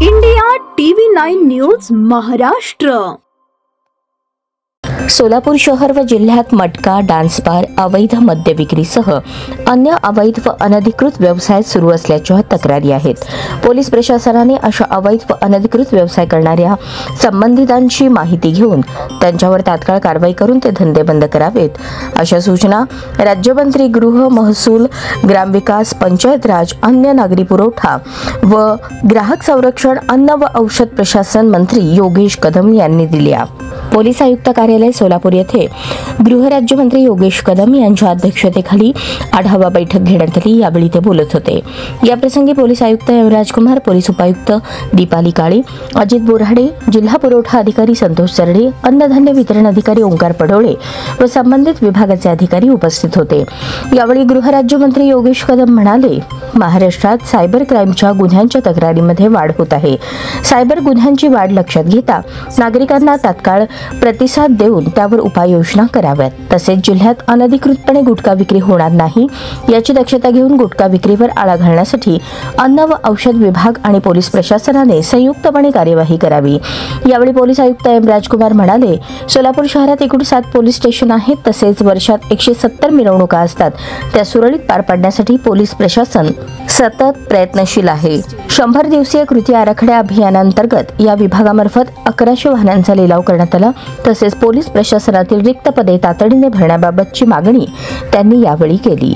India TV 9 news Maharashtra. Solapur शहर व जिल्ह्यात मटका, डान्स बार, अवैध मद्य विक्रीसह अन्य अवैध व अनधिकृत व्यवसाय सुरू असल्याच्या तक्रारी आहेत। पोलीस प्रशासनाने अशा अवैध व अनधिकृत व्यवसाय करणाऱ्या संबंधितांची माहिती घेऊन त्यांच्यावर तात्काळ कारवाई करून ते धंदे बंद करावेत, अशा सूचना राज्यमंत्री गृह, महसूल, ग्रामविकास, पंचायत राज, अन्न नागरी पुरवठा व ग्राहक संरक्षण, अन्न व औषध प्रशासन मंत्री योगेश कदम यांनी दिल्या। पोलीस आयुक्त कार्यालय सोलापूर येथे गृहराज्यमंत्री योगेश कदम यांच्या अध्यक्षतेखाली आढावा बैठक घेण्यात आली। यावेळी ते बोलत होते। याप्रसंगी पोलीस आयुक्त राजकुमार, पोलीस उपायुक्त दीपाली काळे, अजित बोराडे, जिल्हा पुरवठा अधिकारी संतोष सरडे, अन्नधान्य वितरण अधिकारी ओंकार पडोळे व संबंधित विभागाचे अधिकारी उपस्थित होते। यावेळी गृहराज्यमंत्री योगेश कदम म्हणाले, महाराष्ट्रात सायबर क्राईमच्या गुन्ह्यांच्या तक्रारीमध्ये वाढ होत आहे। सायबर गुन्ह्यांची वाढ लक्षात घेता नागरिकांना तात्काळ प्रतिसाद देऊन त्यावर उपाययोजना कराव्यात। तसेच जिल्ह्यात अनधिकृतपणे गुटखा विक्री होणार नाही याची दक्षता घेऊन गुटखा विक्रीवर आळा घालण्यासाठी अन्न व औषध विभाग आणि पोलीस प्रशासनाने संयुक्तपणे कार्यवाही करावी। यावेळी पोलीस आयुक्त राजकुमार म्हणाले, सोलापूर शहरात एकूण 7 पोलीस स्टेशन आहेत। तसेच वर्षात 170 मिरवणुका असतात, त्या सुरळीत पार पाडण्यासाठी पोलीस प्रशासन सतत प्रयत्नशील आहे। 100 दिवसीय कृती आराखड्या अभियानांतर्गत या विभागामार्फत 1100 वाहनांचा लिलाव करण्यात आला। तसेच पोलीस प्रशासनातील रिक्त पदे तातडीने भरण्याबाबतची मागणी त्यांनी यावेळी केली।